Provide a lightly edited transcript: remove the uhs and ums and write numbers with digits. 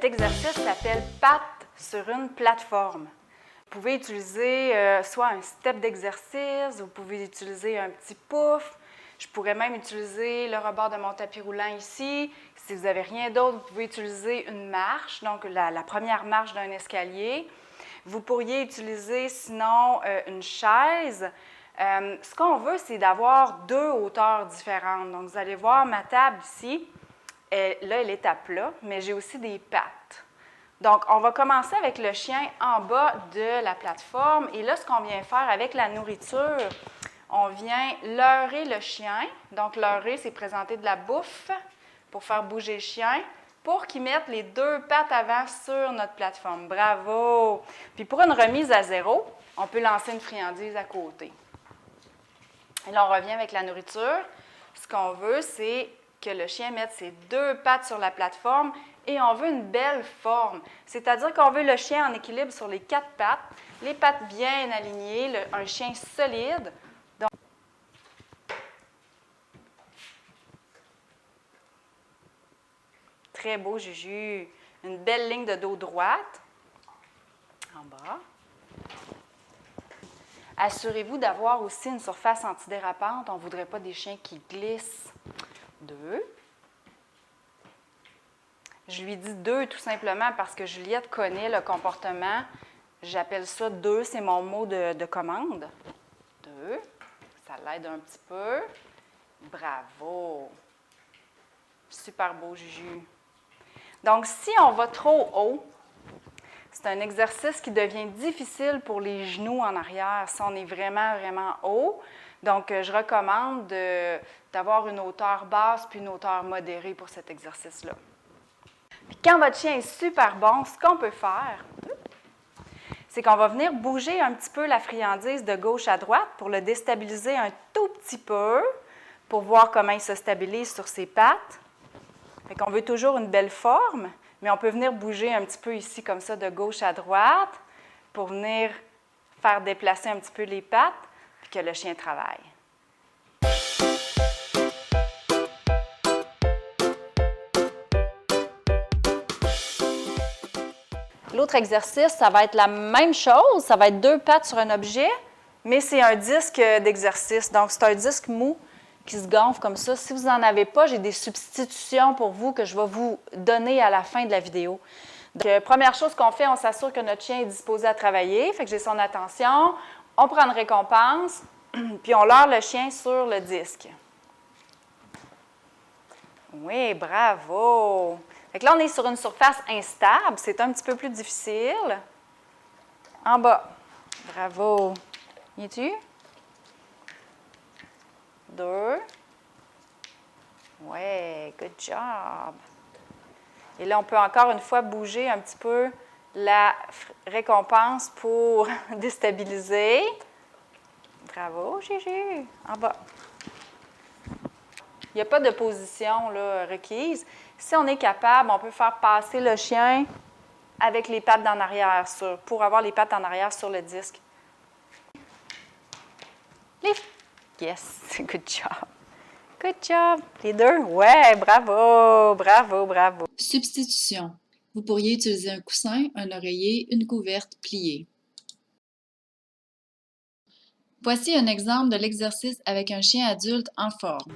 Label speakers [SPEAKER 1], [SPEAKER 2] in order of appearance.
[SPEAKER 1] Cet exercice s'appelle pattes sur une plateforme. Vous pouvez utiliser soit un step d'exercice, vous pouvez utiliser un petit pouf. Je pourrais même utiliser le rebord de mon tapis roulant ici. Si vous n'avez rien d'autre, vous pouvez utiliser une marche, donc la première marche d'un escalier. Vous pourriez utiliser sinon une chaise. Ce qu'on veut, c'est d'avoir deux hauteurs différentes. Donc, vous allez voir ma table ici. Là, elle est à plat, mais j'ai aussi des pattes. Donc, on va commencer avec le chien en bas de la plateforme. Et là, ce qu'on vient faire avec la nourriture, on vient leurrer le chien. Donc, leurrer, c'est présenter de la bouffe pour faire bouger le chien, pour qu'il mette les deux pattes avant sur notre plateforme. Bravo! Puis pour une remise à zéro, on peut lancer une friandise à côté. Et là, on revient avec la nourriture. Ce qu'on veut, c'est que le chien mette ses deux pattes sur la plateforme et on veut une belle forme. C'est-à-dire qu'on veut le chien en équilibre sur les quatre pattes, les pattes bien alignées, un chien solide. Donc, très beau, Juju. Une belle ligne de dos droite. En bas. Assurez-vous d'avoir aussi une surface antidérapante. On ne voudrait pas des chiens qui glissent. 2. Je lui dis 2 tout simplement parce que Juliette connaît le comportement. J'appelle ça 2, c'est mon mot de commande. 2. Ça l'aide un petit peu. Bravo. Super beau, Juju. Donc, si on va trop haut, c'est un exercice qui devient difficile pour les genoux en arrière si on est vraiment, vraiment haut. Donc, je recommande d'avoir une hauteur basse puis une hauteur modérée pour cet exercice-là. Puis quand votre chien est super bon, ce qu'on peut faire, c'est qu'on va venir bouger un petit peu la friandise de gauche à droite pour le déstabiliser un tout petit peu, pour voir comment il se stabilise sur ses pattes. Fait qu'on veut toujours une belle forme, mais on peut venir bouger un petit peu ici comme ça de gauche à droite pour venir faire déplacer un petit peu les pattes puis que le chien travaille. L'autre exercice, ça va être la même chose, ça va être deux pattes sur un objet, mais c'est un disque d'exercice. Donc, c'est un disque mou qui se gonfle comme ça. Si vous n'en avez pas, j'ai des substitutions pour vous que je vais vous donner à la fin de la vidéo. Donc, première chose qu'on fait, on s'assure que notre chien est disposé à travailler, fait que j'ai son attention, on prend une récompense, puis on leurre le chien sur le disque. Oui, bravo! Fait que là, on est sur une surface instable, c'est un petit peu plus difficile. En bas. Bravo. Y es-tu? 2. Ouais, good job. Et là, on peut encore une fois bouger un petit peu la récompense pour déstabiliser. Bravo, Juju. En bas. Il n'y a pas de position là, requise. Si on est capable, on peut faire passer le chien avec les pattes en arrière pour avoir les pattes en arrière sur le disque. Lift. Yes, good job. Good job. Les deux? Ouais, bravo, bravo, bravo.
[SPEAKER 2] Substitution. Vous pourriez utiliser un coussin, un oreiller, une couverte pliée. Voici un exemple de l'exercice avec un chien adulte en forme.